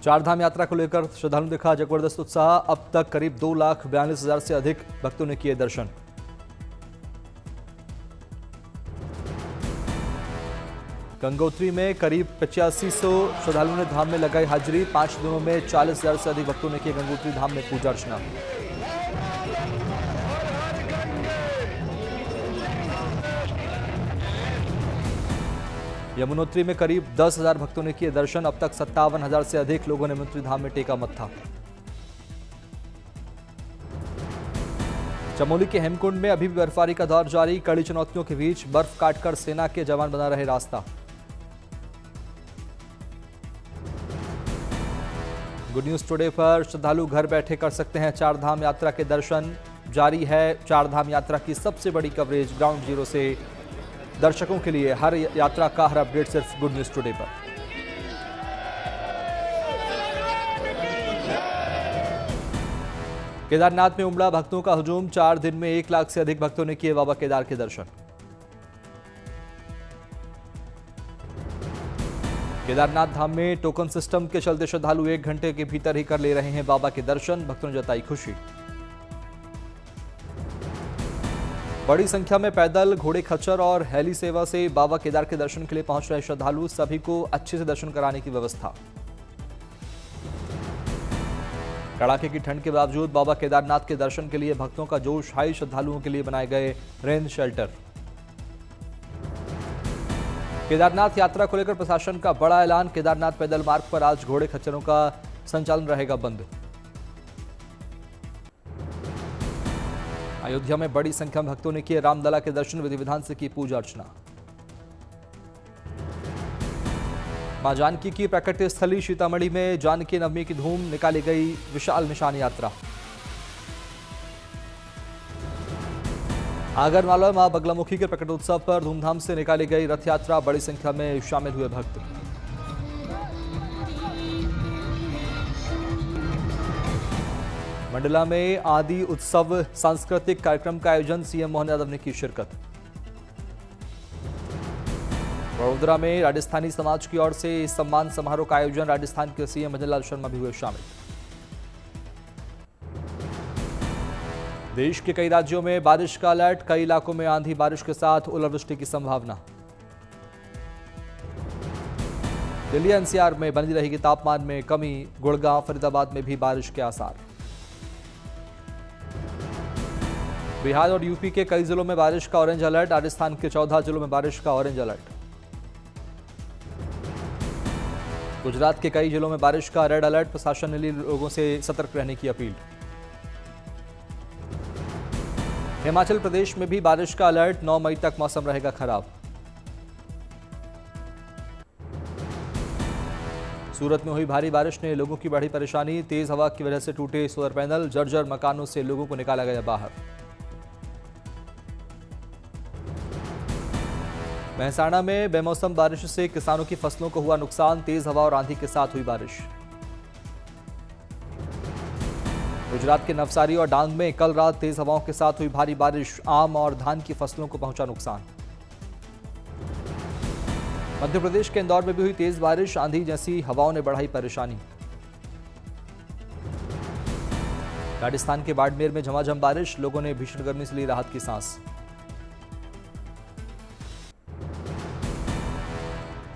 चारधाम यात्रा को लेकर श्रद्धालुओं ने दिखा जबरदस्त उत्साह। अब तक करीब 2,42,000 से अधिक भक्तों ने किए दर्शन। गंगोत्री में करीब 8500 श्रद्धालुओं ने धाम में लगाई हाजिरी। 5 दिनों में 40,000 से अधिक भक्तों ने किए गंगोत्री धाम में पूजा अर्चना। यमुनोत्री में करीब 10,000 भक्तों ने किए दर्शन। अब तक 57,000 से अधिक लोगों ने यमुनोत्री धाम में टेका मत्था। चमोली के हेमकुंड में अभी भी बर्फबारी का दौर जारी। कड़ी चुनौतियों के बीच बर्फ काटकर सेना के जवान बना रहे रास्ता। गुड न्यूज टुडे पर श्रद्धालु घर बैठे कर सकते हैं चारधाम यात्रा के दर्शन। जारी है चारधाम यात्रा की सबसे बड़ी कवरेज ग्राउंड जीरो से। दर्शकों के लिए हर यात्रा का हर अपडेट सिर्फ गुड न्यूज टुडे पर। केदारनाथ में उमड़ा भक्तों का हुजूम। 4 दिन में 1 लाख से अधिक भक्तों ने किए बाबा केदार के दर्शन। केदारनाथ धाम में टोकन सिस्टम के चलते श्रद्धालु 1 घंटे के भीतर ही कर ले रहे हैं बाबा के दर्शन। भक्तों ने जताई खुशी। बड़ी संख्या में पैदल, घोड़े खच्चर और हेली सेवा से बाबा केदार के दर्शन के लिए पहुंच रहे श्रद्धालु। सभी को अच्छे से दर्शन कराने की व्यवस्था। कड़ाके की ठंड के बावजूद बाबा केदारनाथ के दर्शन के लिए भक्तों का जोश हाई। श्रद्धालुओं के लिए बनाए गए रेन शेल्टर। केदारनाथ यात्रा को लेकर प्रशासन का बड़ा ऐलान। केदारनाथ पैदल मार्ग पर आज घोड़े खच्चरों का संचालन रहेगा बंद। अयोध्या में बड़ी संख्या में भक्तों ने किए रामलला के दर्शन। विधि विधान से की पूजा अर्चना। मां जानकी की प्राकट्य स्थली सीतामढ़ी में जानकी नवमी की धूम। निकाली गई विशाल निशान यात्रा। आगरमालवा मां बगलामुखी के प्रकटोत्सव पर धूमधाम से निकाली गई रथ यात्रा। बड़ी संख्या में शामिल हुए भक्त। मंडला में आदि उत्सव सांस्कृतिक कार्यक्रम का आयोजन। सीएम मोहन यादव ने की शिरकत। वडोदरा में राजस्थानी समाज की ओर से सम्मान समारोह का आयोजन। राजस्थान के सीएम भजनलाल शर्मा भी हुए शामिल। देश के कई राज्यों में बारिश का अलर्ट। कई इलाकों में आंधी बारिश के साथ ओलावृष्टि की संभावना। दिल्ली एनसीआर में बनी रहेगी तापमान में कमी। गुड़गांव, फरीदाबाद में भी बारिश के आसार। बिहार और यूपी के कई जिलों में बारिश का ऑरेंज अलर्ट। राजस्थान के 14 जिलों में बारिश का ऑरेंज अलर्ट। गुजरात के कई जिलों में बारिश का रेड अलर्ट। प्रशासन ने ली लोगों से सतर्क रहने की अपील। हिमाचल प्रदेश में भी बारिश का अलर्ट। 9 मई तक मौसम रहेगा खराब। सूरत में हुई भारी बारिश ने लोगों की बढ़ी परेशानी। तेज हवा की वजह से टूटे सोलर पैनल। जर्जर मकानों से लोगों को निकाला गया बाहर। महसाणा में बेमौसम बारिश से किसानों की फसलों को हुआ नुकसान। तेज हवा और आंधी के साथ हुई बारिश। गुजरात के नवसारी और डांग में कल रात तेज हवाओं के साथ हुई भारी बारिश। आम और धान की फसलों को पहुंचा नुकसान। मध्य प्रदेश के इंदौर में भी हुई तेज बारिश। आंधी जैसी हवाओं ने बढ़ाई परेशानी। राजस्थान के बाड़मेर में झमाझम बारिश। लोगों ने भीषण गर्मी से ली राहत की सांस।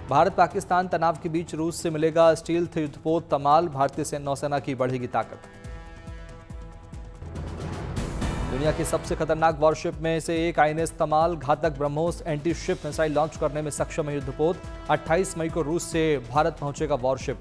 भारत पाकिस्तान तनाव के बीच रूस से मिलेगा स्टील्थ युद्धपोत तमाल। भारतीय नौसेना की बढ़ेगी ताकत। दुनिया की सबसे खतरनाक वॉरशिप में से एक आईएनएस तमाल घातक BrahMos anti ship missile launch करने में सक्षम है युद्धपोत। 28 मई को रूस से भारत पहुंचेगा वॉरशिप।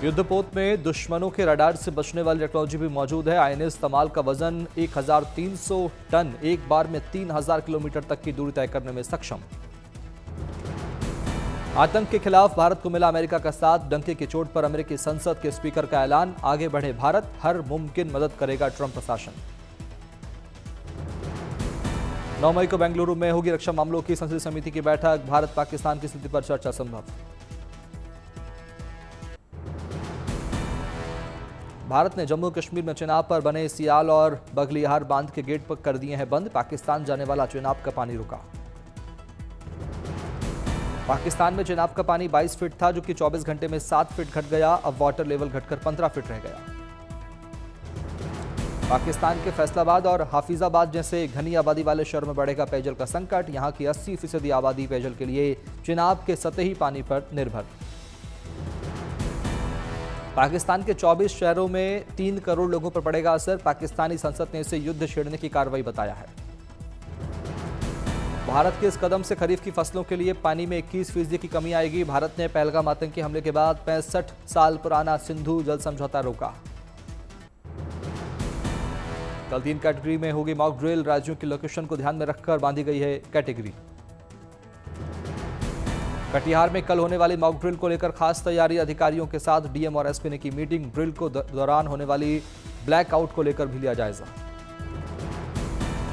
युद्धपोत में दुश्मनों के रडार से बचने वाली टेक्नोलॉजी भी मौजूद है। आईएनएस तमाल का वजन 1300 टन। एक बार में 3000 किलोमीटर तक की दूरी तय करने में सक्षम। आतंक के खिलाफ भारत को मिला अमेरिका का साथ। डंके की चोट पर अमेरिकी संसद के स्पीकर का ऐलान। आगे बढ़े भारत, हर मुमकिन मदद करेगा ट्रंप प्रशासन। 9 मई को बेंगलुरु में होगी रक्षा मामलों की संसदीय समिति की बैठक। भारत पाकिस्तान की स्थिति पर चर्चा संभव। भारत ने जम्मू कश्मीर में चेनाब पर बने सियाल और बघलिहार बांध के गेट पर कर दिए हैं बंद। पाकिस्तान जाने वाला चेनाब का पानी रुका। पाकिस्तान में चिनाब का पानी 22 फीट था, जो कि 24 घंटे में 7 फीट घट गया। अब वाटर लेवल घटकर 15 फीट रह गया। पाकिस्तान के फैसलाबाद और हाफिजाबाद जैसे घनी आबादी वाले शहरों में बढ़ेगा पेयजल का संकट। यहां की 80% आबादी पेयजल के लिए चिनाब के सतही पानी पर निर्भर। पाकिस्तान के 24 शहरों में 3 करोड़ लोगों पर पड़ेगा असर। पाकिस्तानी संसद ने इसे युद्ध छेड़ने की कार्रवाई बताया है। भारत के इस कदम से खरीफ की फसलों के लिए पानी में 21% की कमी आएगी। भारत ने पहलगाम आतंकी हमले के बाद 65 साल पुराना सिंधु जल समझौता रोका। कल 3 कैटेगरी में होगी मॉक ड्रिल। राज्यों की लोकेशन को ध्यान में रखकर बांधी गई है कैटेगरी। कटिहार में कल होने वाली मॉक ड्रिल को लेकर खास तैयारी। अधिकारियों के साथ डीएम और एसपी ने की मीटिंग। ड्रिल को दौरान होने वाली ब्लैकआउट को लेकर भी लिया जायजा।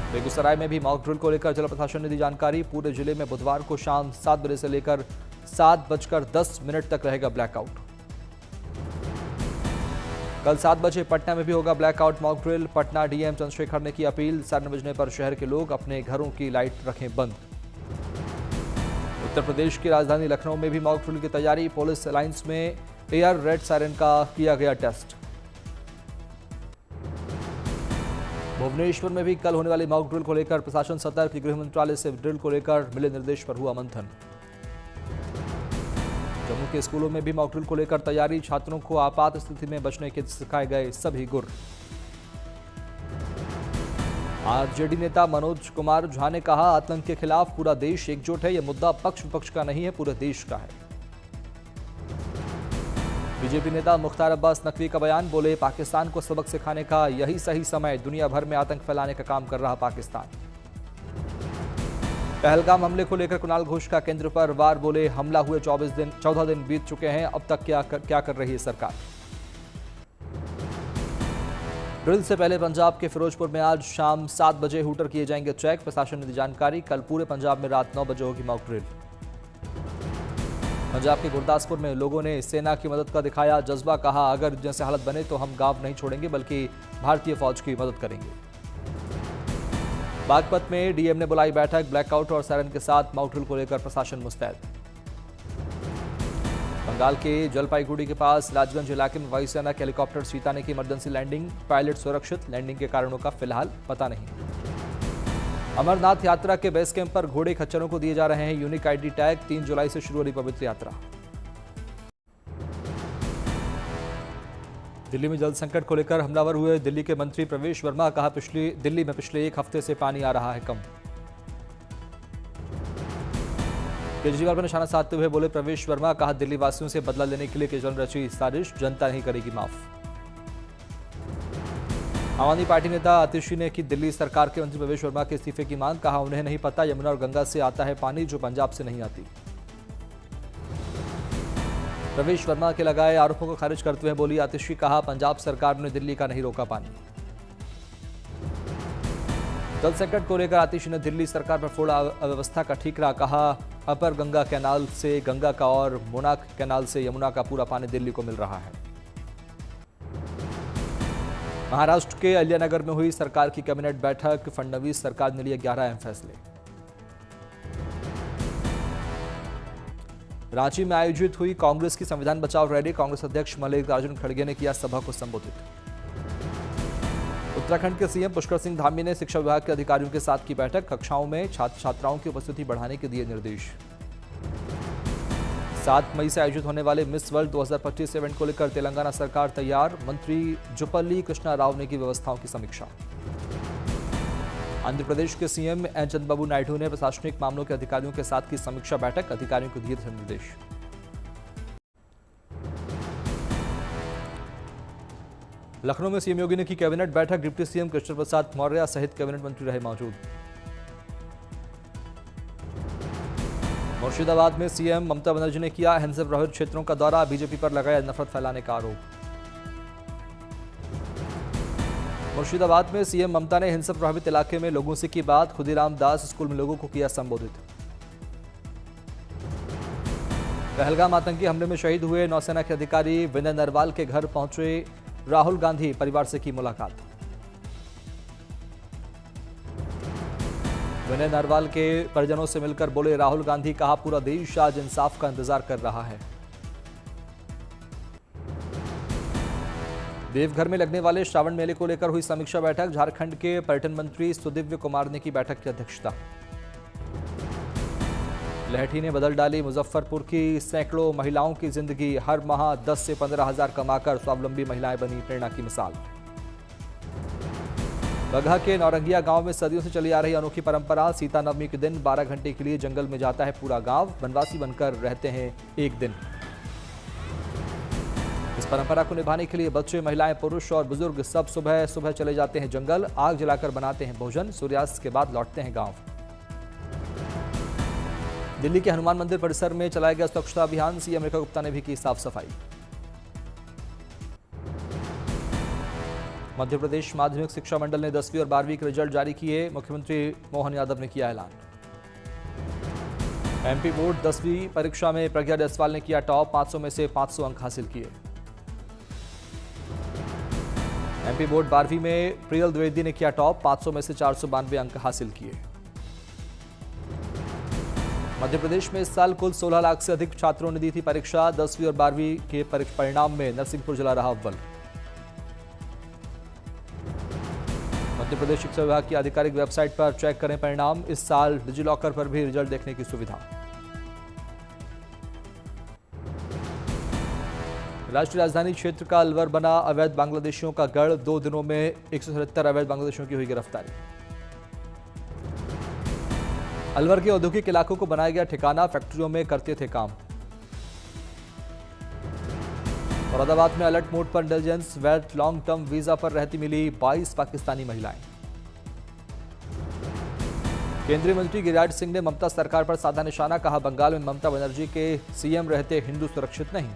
बेगूसराय में भी मॉक ड्रिल को लेकर जिला प्रशासन ने दी जानकारी। पूरे जिले में बुधवार को शाम 7 बजे से लेकर 7:10 तक रहेगा ब्लैकआउट। कल 7 बजे पटना में भी होगा blackout mock drill. Patna DM Chandrashekhar ने की अपील। 7 बजने पर शहर के लोग अपने घरों की लाइट रखें बंद। उत्तर प्रदेश की राजधानी लखनऊ में भी मॉक ड्रिल की तैयारी। पुलिस लाइंस में एयर रेड सायरन का किया गया टेस्ट। भुवनेश्वर में भी कल होने वाली मॉक ड्रिल को लेकर प्रशासन सतर्क। गृह मंत्रालय से ड्रिल को लेकर मिले निर्देश पर हुआ मंथन। जम्मू के स्कूलों में भी मॉक ड्रिल को लेकर तैयारी। छात्रों को आपात स्थिति में बचने के सिखाए गए सभी गुर। आरजेडी नेता मनोज कुमार झा ने कहा, आतंक के खिलाफ पूरा देश एकजुट है। यह मुद्दा पक्ष विपक्ष का नहीं है, पूरे देश का है। बीजेपी नेता मुख्तार अब्बास नकवी का बयान। बोले, पाकिस्तान को सबक सिखाने का यही सही समय। दुनिया भर में आतंक फैलाने का काम कर रहा पाकिस्तान। पहलगाम हमले को लेकर कुणाल घोष का केंद्र पर वार। बोले, हमला हुए 14 दिन बीत चुके हैं, अब तक क्या कर रही है सरकार। ड्रिल से पहले पंजाब के फिरोजपुर में आज शाम 7 बजे हूटर किए जाएंगे चेक। प्रशासन ने दी जानकारी। कल पूरे पंजाब में रात 9 बजे होगी मॉक ड्रिल। पंजाब के गुरदासपुर में लोगों ने सेना की मदद का दिखाया जज्बा। कहा, अगर जैसे हालत बने तो हम गांव नहीं छोड़ेंगे, बल्कि भारतीय फौज की मदद करेंगे। बागपत में डीएम ने बुलाई बैठक। ब्लैकआउट और सायरन के साथ मॉक ड्रिल को लेकर प्रशासन मुस्तैद। बंगाल के जलपाईगुड़ी के पास राजगंज इलाके में वायुसेना के हेलीकॉप्टर चीता ने की इमरजेंसी लैंडिंग। पायलट सुरक्षित। लैंडिंग के कारणों का फिलहाल पता नहीं। अमरनाथ यात्रा के बेस कैंप पर घोड़े खच्चरों को दिए जा रहे हैं यूनिक आईडी टैग। 3 जुलाई से शुरू हो रही पवित्र यात्रा। दिल्ली में जल संकट को लेकर हमलावर हुए दिल्ली के मंत्री प्रवेश वर्मा। कहा, दिल्ली में पिछले 1 हफ्ते से पानी आ रहा है कम। केजरीवाल पर निशाना साधते हुए बोले प्रवेश वर्मा। कहा, दिल्ली वासियों से बदला लेने के लिए केजरीवाल रची साजिश, जनता नहीं करेगी माफ। आम आदमी पार्टी नेता आतिशी ने की दिल्ली सरकार के मंत्री प्रवेश वर्मा के इस्तीफे की मांग। कहा, उन्हें नहीं पता यमुना और गंगा से आता है पानी, जो पंजाब से नहीं आती। प्रवेश वर्मा के लगाए आरोपों को खारिज करते हुए बोली आतिशी। कहा, पंजाब सरकार ने दिल्ली का नहीं रोका पानी। जल संकट को लेकर आतिशी ने दिल्ली सरकार पर फोड़ा अव्यवस्था का ठीकरा। कहा, अपर गंगा कैनाल से गंगा का और मोनाक कैनाल से यमुना का पूरा पानी दिल्ली को मिल रहा है। महाराष्ट्र के अलियानगर में हुई सरकार की कैबिनेट बैठक। फडणवीस सरकार ने लिए 11 अहम फैसले। रांची में आयोजित हुई कांग्रेस की संविधान बचाओ रैली। कांग्रेस अध्यक्ष मल्लिकार्जुन खड़गे ने किया सभा को संबोधित। उत्तराखंड के सीएम पुष्कर सिंह धामी ने शिक्षा विभाग के अधिकारियों के साथ की बैठक। कक्षाओं में छात्र छात्राओं की उपस्थिति बढ़ाने के दिए निर्देश। 7 मई से आयोजित होने वाले मिस वर्ल्ड 2025 इवेंट को लेकर तेलंगाना सरकार तैयार। मंत्री जुपल्ली कृष्णा राव ने की व्यवस्थाओं की समीक्षा। आंध्र प्रदेश के सीएम एन चंद्रबाबू नायडू ने प्रशासनिक मामलों के अधिकारियों के साथ की समीक्षा बैठक। अधिकारियों को दिए थे निर्देश। लखनऊ में सीएम योगी ने की कैबिनेट बैठक। डिप्टी सीएम कृष्ण प्रसाद मौर्य सहित कैबिनेट मंत्री रहे मौजूद। मुर्शिदाबाद में सीएम ममता बनर्जी ने किया हिंसा प्रभावित क्षेत्रों का दौरा। बीजेपी पर लगाया नफरत फैलाने का आरोप। मुर्शिदाबाद में सीएम ममता ने हिंसा प्रभावित इलाके में लोगों से की बात। खुदीराम दास स्कूल में लोगों को किया संबोधित। पहलगाम आतंकी हमले में शहीद हुए नौसेना के अधिकारी विनय नरवाल के घर पहुंचे राहुल गांधी। परिवार से की मुलाकात। विनय नरवाल के परिजनों से मिलकर बोले राहुल गांधी, कहा पूरा देश आज इंसाफ का इंतजार कर रहा है। देवघर में लगने वाले श्रावण मेले को लेकर हुई समीक्षा बैठक। झारखंड के पर्यटन मंत्री सुदिव्य कुमार ने की बैठक की अध्यक्षता। लहठी ने बदल डाली मुजफ्फरपुर की सैकड़ों महिलाओं की जिंदगी। हर माह 10 से 15 हजार कमाकर स्वावलंबी महिलाएं बनी प्रेरणा की मिसाल। बगहा के नौरंगिया गांव में सदियों से चली आ रही अनोखी परंपरा। सीता नवमी के दिन 12 घंटे के लिए जंगल में जाता है पूरा गांव। वनवासी बनकर रहते हैं एक दिन। इस परंपरा को निभाने के लिए बच्चे, महिलाएं, पुरुष और बुजुर्ग सब सुबह सुबह चले जाते हैं जंगल। आग जलाकर बनाते हैं भोजन। सूर्यास्त के बाद लौटते हैं गांव। दिल्ली के हनुमान मंदिर परिसर में चलाया गया स्वच्छता अभियान। सीएम रेखा गुप्ता ने भी की साफ सफाई। मध्य प्रदेश माध्यमिक शिक्षा मंडल ने 10वीं और 12वीं के रिजल्ट जारी किए। मुख्यमंत्री मोहन यादव ने किया ऐलान। एमपी बोर्ड 10वीं परीक्षा में प्रज्ञा जायसवाल ने किया टॉप। 500 में से 500 अंक हासिल किए। एमपी बोर्ड 12वीं में प्रियल द्विवेदी ने किया टॉप। 500 में से 492 अंक हासिल किए। मध्य प्रदेश में इस साल कुल 16 लाख से अधिक छात्रों ने दी थी परीक्षा। 10वीं और 12वीं के परिणाम में नरसिंहपुर जिला रहा अव्वल। मध्य प्रदेश शिक्षा विभाग की आधिकारिक वेबसाइट पर चेक करें परिणाम। इस साल डिजिलॉकर पर भी रिजल्ट देखने की सुविधा। राष्ट्रीय राजधानी क्षेत्र का अलवर बना अवैध बांग्लादेशियों का गढ़। 2 दिनों में 177 अवैध बांग्लादेशियों की हुई गिरफ्तारी। अलवर के औद्योगिक इलाकों को बनाया गया ठिकाना। फैक्ट्रियों में करते थे काम। मुरादाबाद में अलर्ट मोड पर इंटेलिजेंस। वैट लॉन्ग टर्म वीजा पर रहती मिली 22 पाकिस्तानी महिलाएं। केंद्रीय मंत्री गिरिराज सिंह ने ममता सरकार पर साधा निशाना। कहा बंगाल में ममता बनर्जी के सीएम रहते हिंदू सुरक्षित नहीं।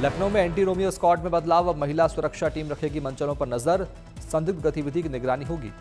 लखनऊ में एंटी रोमियो स्क्वाड में बदलाव। अब महिला सुरक्षा टीम रखेगी मंचलों पर नजर। संदिग्ध गतिविधि की निगरानी होगी।